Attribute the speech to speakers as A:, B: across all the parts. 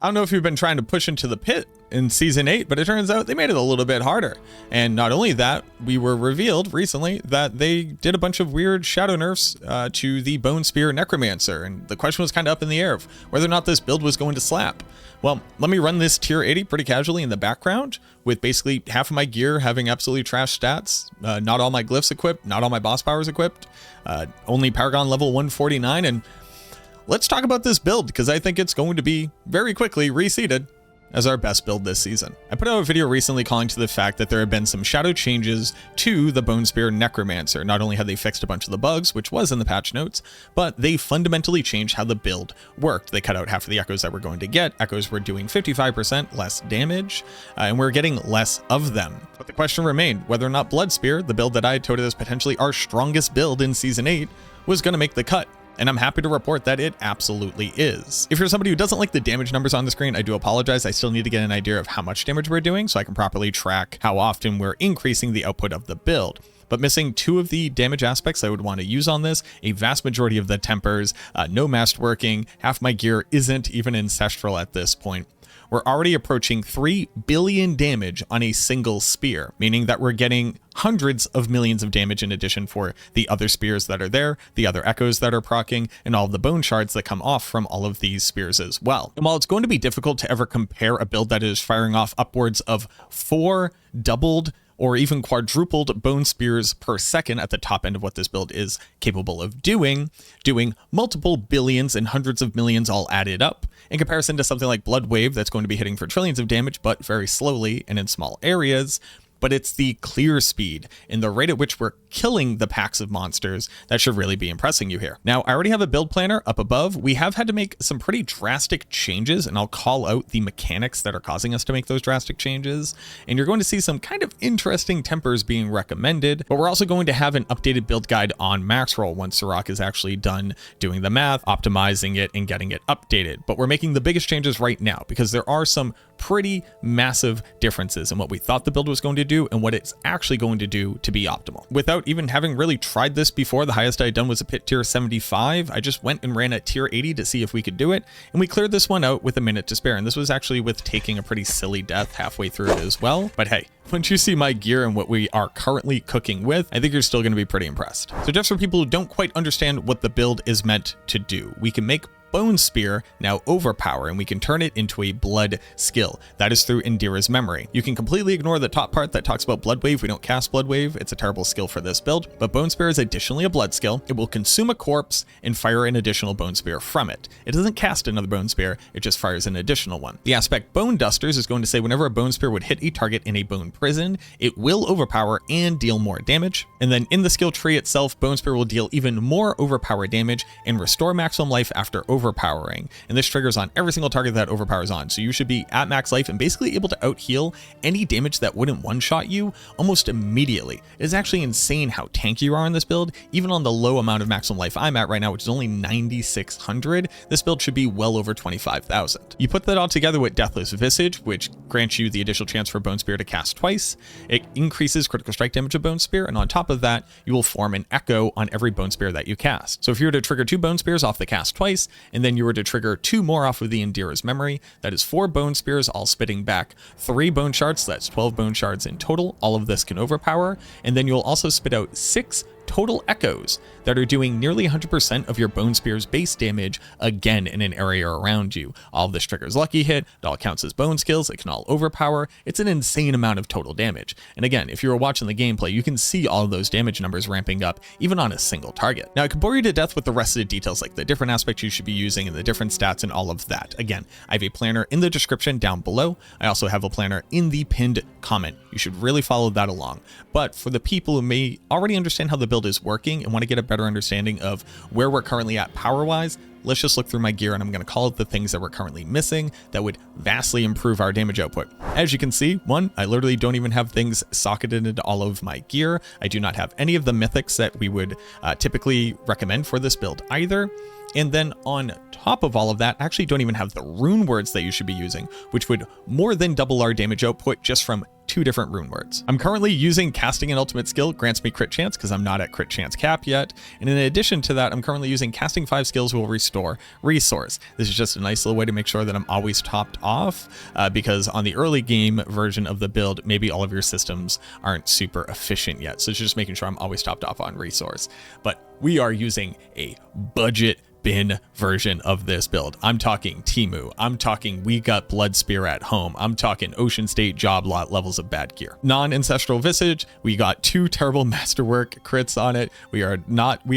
A: I don't know if you've been trying to push into the pit in Season 8, but it turns out they made it a little bit harder. And not only that, we were revealed recently that they did a bunch of weird shadow nerfs to the Bone Spear Necromancer, and the question was kind of up in the air of whether or not this build was going to slap. Well, let me run this tier 80 pretty casually in the background with basically half of my gear having absolutely trash stats, not all my glyphs equipped, not all my boss powers equipped, only Paragon level 149, and let's talk about this build because I think it's going to be very quickly reseeded as our best build this season. I put out a video recently calling to the fact that there have been some shadow changes to the Bone Spear Necromancer. Not only had they fixed a bunch of the bugs, which was in the patch notes, but they fundamentally changed how the build worked. They cut out half of the echoes that we're going to get. Echoes were doing 55% less damage, and we're getting less of them. But the question remained whether or not Blood Spear, the build that I had touted as potentially our strongest build in Season 8, was going to make the cut. And I'm happy to report that it absolutely is. If you're somebody who doesn't like the damage numbers on the screen, I do apologize. I still need to get an idea of how much damage we're doing so I can properly track how often we're increasing the output of the build. But missing two of the damage aspects I would want to use on this, a vast majority of the tempers, no masterworking, half my gear isn't even ancestral at this point. We're already approaching 3 billion damage on a single spear, meaning that we're getting hundreds of millions of damage in addition for the other spears that are there, the other echoes that are proccing, and all of the bone shards that come off from all of these spears as well. And while it's going to be difficult to ever compare a build that is firing off upwards of 4 doubled or even quadrupled bone spears per second at the top end of what this build is capable of doing multiple billions and hundreds of millions all added up, in comparison to something like Blood Wave that's going to be hitting for trillions of damage, but very slowly and in small areas. But it's the clear speed and the rate at which we're killing the packs of monsters that should really be impressing you here. Now, I already have a build planner up above. We have had to make some pretty drastic changes, and I'll call out the mechanics that are causing us to make those drastic changes. And you're going to see some kind of interesting tempers being recommended, but we're also going to have an updated build guide on Maxroll once Sirach is actually done doing the math, optimizing it, and getting it updated. But we're making the biggest changes right now because there are some pretty massive differences in what we thought the build was going to do and what it's actually going to do to be optimal. Without even having really tried this before, the highest I had done was a pit tier 75. I just went and ran at tier 80 to see if we could do it, and we cleared this one out with a minute to spare, and this was actually with taking a pretty silly death halfway through it as well. But hey, once you see my gear and what we are currently cooking with, I think you're still going to be pretty impressed. So just for people who don't quite understand what the build is meant to do, we can make Bone Spear now overpower, and we can turn it into a blood skill. That is through Indira's memory. You can completely ignore the top part that talks about Blood Wave. We don't cast Blood Wave. It's a terrible skill for this build, but Bone Spear is additionally a blood skill. It will consume a corpse and fire an additional Bone Spear from it. It doesn't cast another Bone Spear, it just fires an additional one. The aspect Bone Dusters is going to say whenever a Bone Spear would hit a target in a bone prison, it will overpower and deal more damage. And then in the skill tree itself, Bone Spear will deal even more overpower damage and restore maximum life after overpowering, and this triggers on every single target that overpowers on, so you should be at max life and basically able to out heal any damage that wouldn't one-shot you almost immediately. It is actually insane how tanky you are in this build. Even on the low amount of maximum life I'm at right now, which is only 9,600, this build should be well over 25,000. You put that all together with Deathless Visage, which grants you the additional chance for Bone Spear to cast twice. It increases critical strike damage of Bone Spear, and on top of that, you will form an echo on every Bone Spear that you cast. So if you were to trigger 2 Bone Spears off the cast twice, and then you were to trigger 2 more off of the Indira's memory, that is 4 Bone Spears, all spitting back 3 Bone Shards, so that's 12 Bone Shards in total. All of this can overpower, and then you'll also spit out 6 total echoes that are doing nearly 100% of your Bone Spear's base damage again in an area around you. All of this triggers Lucky Hit, it all counts as bone skills, it can all overpower. It's an insane amount of total damage. And again, if you were watching the gameplay, you can see all of those damage numbers ramping up even on a single target. Now I could bore you to death with the rest of the details, like the different aspects you should be using and the different stats and all of that. Again, I have a planner in the description down below. I also have a planner in the pinned comment. You should really follow that along. But for the people who may already understand how the build is working and want to get a better understanding of where we're currently at power-wise, let's just look through my gear, and I'm going to call out the things that we're currently missing that would vastly improve our damage output. As you can see, one, I literally don't even have things socketed into all of my gear. I do not have any of the mythics that we would typically recommend for this build either. And then on top of all of that, I actually don't even have the rune words that you should be using, which would more than double our damage output just from 2 different rune words. I'm currently using casting an ultimate skill, grants me crit chance because I'm not at crit chance cap yet. And in addition to that, I'm currently using casting 5 skills will restore resource. This is just a nice little way to make sure that I'm always topped off because on the early game version of the build, maybe all of your systems aren't super efficient yet. So it's just making sure I'm always topped off on resource. But we are using a budget bin version of this build. I'm talking Temu. I'm talking we got Blood Spear at home. I'm talking Ocean State job lot levels of bad gear. Non-ancestral visage. We got 2 terrible masterwork crits on it. We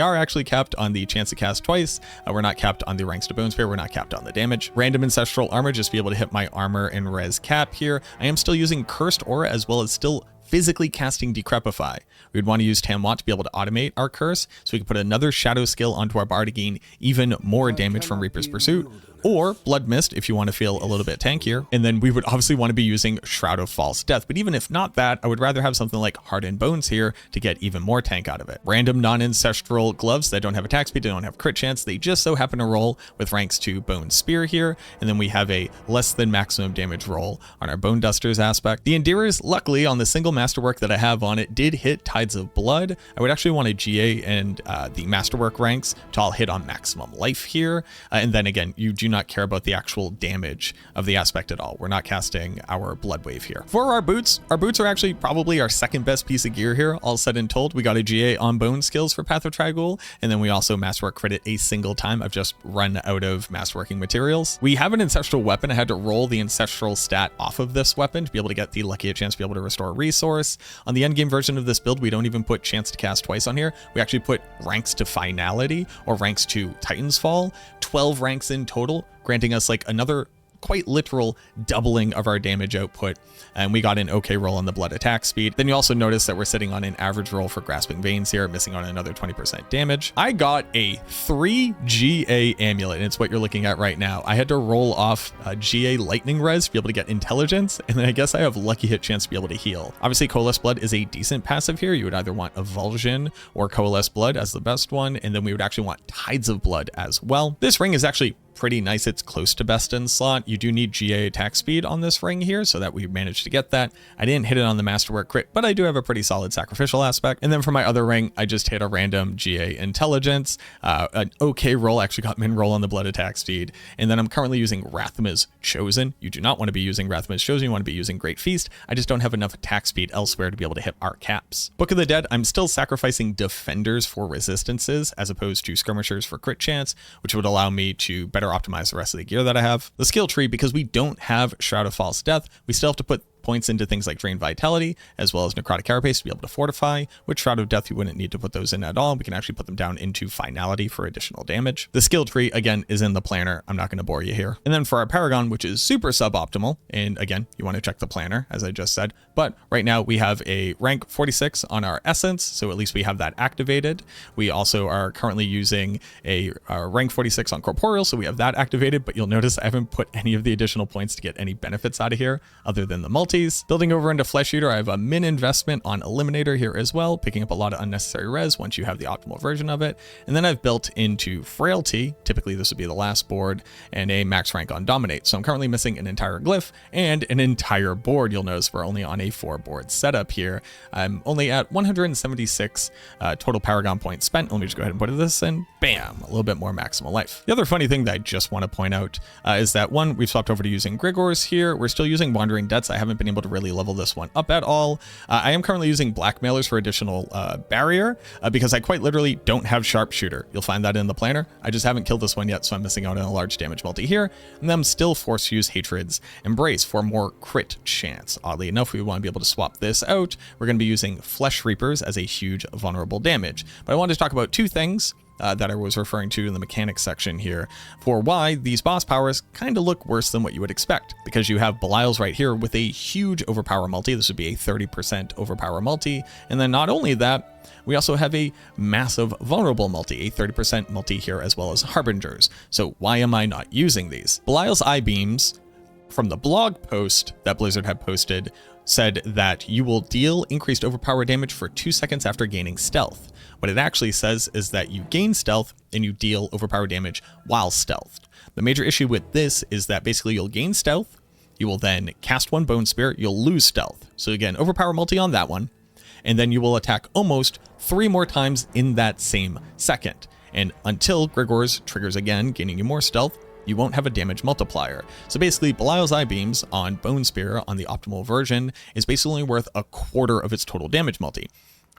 A: are actually capped on the chance to cast twice. We're not capped on the ranks to bone spear. We're not capped on the damage. Random ancestral armor, just be able to hit my armor and res cap here. I am still using cursed aura as well as still physically casting Decrepify. We would want to use Tamwat to be able to automate our curse, so we can put another shadow skill onto our bar to gain even more damage from Reaper's Pursuit, or Blood Mist if you want to feel a little bit tankier. And then we would obviously want to be using Shroud of False Death, but even if not that, I would rather have something like Hardened Bones here to get even more tank out of it. Random non-ancestral gloves that don't have attack speed, they don't have crit chance, they just so happen to roll with ranks to Bone Spear here, and then we have a less than maximum damage roll on our Bone Dusters aspect. The Endearers, luckily on the single masterwork that I have on it, did hit Tides of Blood. I would actually want a GA and the masterwork ranks to all hit on maximum life here, and then again, you do not care about the actual damage of the aspect at all. We're not casting our Blood Wave here. For our boots are actually probably our second best piece of gear here, all said and told. We got a GA on bone skills for Path of Trag'Oul, and then we also masterwork credit a single time. I've just run out of masterworking materials. We have an ancestral weapon. I had to roll the ancestral stat off of this weapon to be able to get the lucky chance to be able to restore resource. On the endgame version of this build, we don't even put chance to cast twice on here. We actually put ranks to finality or ranks to Titan's Fall, 12 ranks in total, granting us like another quite literal doubling of our damage output, and we got an okay roll on the blood attack speed. Then you also notice that we're sitting on an average roll for grasping veins here, missing on another 20% damage. I got a 3 GA amulet, and it's what you're looking at right now. I had to roll off a GA lightning res to be able to get intelligence, and then I guess I have lucky hit chance to be able to heal. Obviously Coalesce Blood is a decent passive here. You would either want Avulsion or Coalesce Blood as the best one, and then we would actually want Tides of Blood as well. This ring is actually pretty nice. It's close to best in slot. You do need GA attack speed on this ring here, so that we managed to get that. I didn't hit it on the masterwork crit, but I do have a pretty solid sacrificial aspect. And then for my other ring, I just hit a random GA intelligence, an okay roll, actually got min roll on the blood attack speed. And then I'm currently using Rathma's Chosen. You do not want to be using Rathma's Chosen, you want to be using Great Feast. I just don't have enough attack speed elsewhere to be able to hit our caps. Book of the Dead, I'm still sacrificing defenders for resistances as opposed to skirmishers for crit chance, which would allow me to better optimize the rest of the gear that I have. The skill tree, because we don't have Shroud of False Death, we still have to put points into things like Drain Vitality, as well as Necrotic Carapace to be able to fortify. With Shroud of Death, you wouldn't need to put those in at all. We can actually put them down into Finality for additional damage. The skill tree, again, is in the planner. I'm not going to bore you here. And then for our Paragon, which is super suboptimal, and again, you want to check the planner, as I just said, but right now we have a rank 46 on our Essence, so at least we have that activated. We also are currently using a rank 46 on Corporeal, so we have that activated, but you'll notice I haven't put any of the additional points to get any benefits out of here, other than the multi. Building over into Flesh Eater, I have a min investment on Eliminator here as well, picking up a lot of unnecessary res once you have the optimal version of it. And then I've built into Frailty, typically this would be the last board, and a max rank on Dominate. So I'm currently missing an entire glyph and an entire board. You'll notice we're only on a 4-board setup here. I'm only at 176 total Paragon points spent. Let me just go ahead and put this in. Bam, a little bit more maximal life. The other funny thing that I just want to point out is that one, we've swapped over to using Grigors here. We're still using Wandering Debts. I haven't been able to really level this one up at all. I am currently using Blackmailers for additional barrier because I quite literally don't have Sharpshooter. You'll find that in the planner. I just haven't killed this one yet, so I'm missing out on a large damage multi here. And then I'm still forced to use Hatred's Embrace for more crit chance. Oddly enough, we want to be able to swap this out. We're going to be using Flesh Reapers as a huge vulnerable damage. But I wanted to talk about two things that I was referring to in the mechanics section here for why these boss powers kind of look worse than what you would expect, because you have Belial's right here with a huge overpower multi. This would be a 30% overpower multi. And then not only that, we also have a massive vulnerable multi, a 30% multi here, as well as Harbingers. So why am I not using these? Belial's Eye Beams, from the blog post that Blizzard had posted, said that you will deal increased overpower damage for 2 seconds after gaining stealth. What it actually says is that you gain stealth and you deal overpower damage while stealthed. The major issue with this is that basically you'll gain stealth, You will then cast one Bone Spear, you'll lose stealth. So again, overpower multi on that one, and then you will attack almost 3 more times in that same second. And until Grigor's triggers again, gaining you more stealth, you won't have a damage multiplier. So basically, Belial's Eye Beams on Bone Spear on the optimal version is basically worth a quarter of its total damage multi,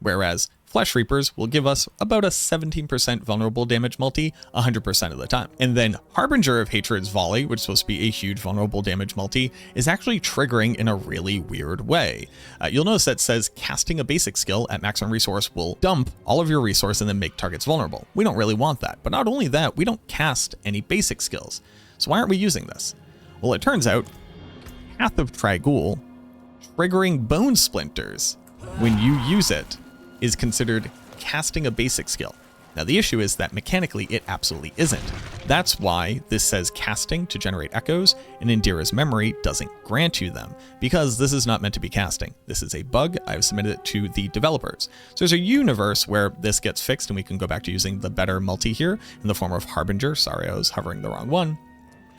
A: whereas Flesh Reapers will give us about a 17% vulnerable damage multi 100% of the time. And then Harbinger of Hatred's Volley, which is supposed to be a huge vulnerable damage multi, is actually triggering in a really weird way. You'll notice that says casting a basic skill at maximum resource will dump all of your resource and then make targets vulnerable. We don't really want that. But not only that, we don't cast any basic skills. So why aren't we using this? Well, it turns out Path of Trigul triggering Bone Splinters when you use it is considered casting a basic skill. Now the issue is that mechanically it absolutely isn't. That's why this says casting to generate echoes, and Indira's memory doesn't grant you them, because this is not meant to be casting. This is a bug. I've submitted it to the developers. So there's a universe where this gets fixed and we can go back to using the better multi here in the form of Harbinger. Sorry, I was hovering the wrong one.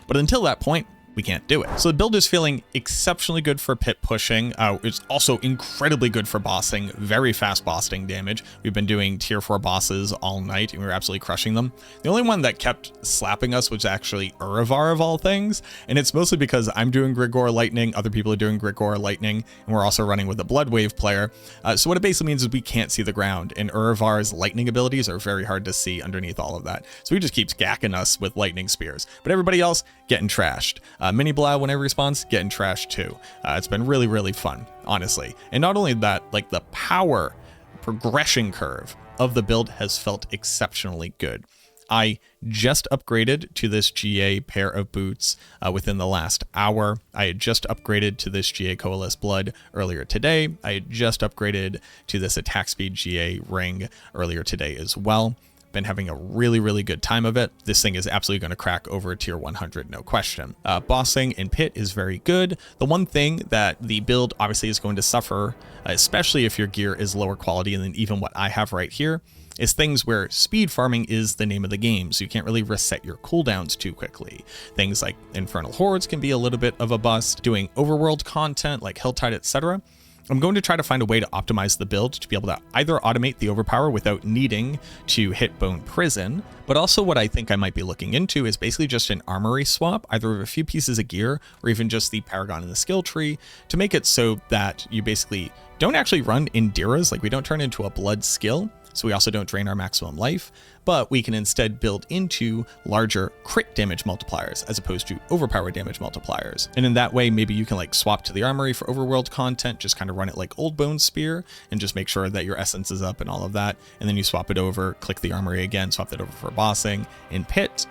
A: But until that point, we can't do it. So the build is feeling exceptionally good for pit pushing. It's also incredibly good for bossing, very fast bossing damage. We've been doing tier 4 bosses all night and we were absolutely crushing them. The only one that kept slapping us was actually Urivar of all things. And it's mostly because I'm doing Grigor Lightning, other people are doing Grigor Lightning, and we're also running with a Blood Wave player. So what it basically means is we can't see the ground, and Urivar's lightning abilities are very hard to see underneath all of that. So he just keeps gacking us with lightning spears. But everybody else getting trashed. Mini Blau, whenever he spawns, getting trashed too. It's been really, really fun, honestly. And not only that, like the power progression curve of the build has felt exceptionally good. I just upgraded to this GA pair of boots within the last hour. I had just upgraded to this GA Coalesce Blood earlier today. I had just upgraded to this attack speed GA ring earlier today as well. Been having a really, really good time of it. This thing is absolutely going to crack over tier 100, no question. Bossing in pit is very good. The one thing that the build obviously is going to suffer, especially if your gear is lower quality than even what I have right here, is things where speed farming is the name of the game, so you can't really reset your cooldowns too quickly. Things like Infernal Hordes can be a little bit of a bust. Doing overworld content like Hilltide, etc. I'm going to try to find a way to optimize the build to be able to either automate the overpower without needing to hit Bone Prison, but also what I think I might be looking into is basically just an armory swap, either of a few pieces of gear or even just the Paragon and the skill tree, to make it so that you basically don't actually run Indira's, like we don't turn into a blood skill, so we also don't drain our maximum life, but we can instead build into larger crit damage multipliers as opposed to overpower damage multipliers. And in that way, maybe you can like swap to the armory for overworld content, just kind of run it like old Bone Spear and just make sure that your essence is up and all of that. And then you swap it over, click the armory again, swap that over for bossing in pit.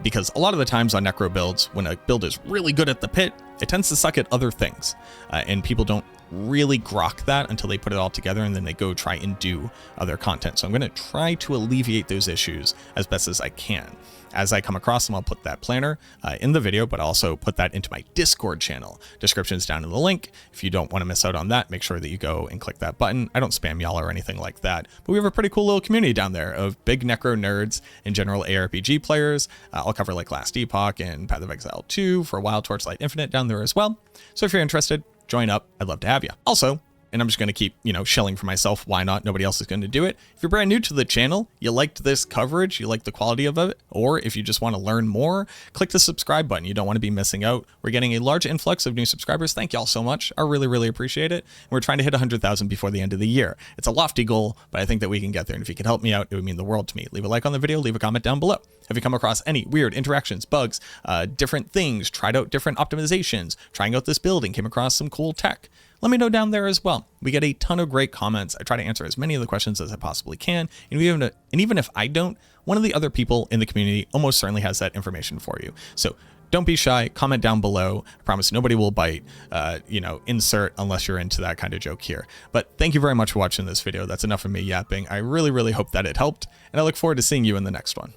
A: Because a lot of the times on necro builds, when a build is really good at the pit, it tends to suck at other things. And people don't really grok that until they put it all together and then they go try and do other content. So I'm going to try to alleviate those issues as best as I can. As I come across them, I'll put that planner in the video, but also put that into my Discord channel. Description's down in the link. If you don't want to miss out on that, make sure that you go and click that button. I don't spam y'all or anything like that, but we have a pretty cool little community down there of big necro nerds and general ARPG players. I'll cover like Last Epoch and Path of Exile 2 for a while, Torchlight Infinite down there as well. So if you're interested, join up. I'd love to have you. Also, and I'm just going to keep, shelling for myself. Why not? Nobody else is going to do it. If you're brand new to the channel, you liked this coverage, you like the quality of it, or if you just want to learn more, click the subscribe button. You don't want to be missing out. We're getting a large influx of new subscribers. Thank y'all so much. I really, really appreciate it. And we're trying to hit 100,000 before the end of the year. It's a lofty goal, but I think that we can get there. And if you could help me out, it would mean the world to me. Leave a like on the video, leave a comment down below. Have you come across any weird interactions, bugs, different things, tried out different optimizations, trying out this building, came across some cool tech? Let me know down there as well. We get a ton of great comments. I try to answer as many of the questions as I possibly can. And even if I don't, one of the other people in the community almost certainly has that information for you. So don't be shy, comment down below. I promise nobody will bite, insert unless you're into that kind of joke here. But thank you very much for watching this video. That's enough of me yapping. I really, really hope that it helped. And I look forward to seeing you in the next one.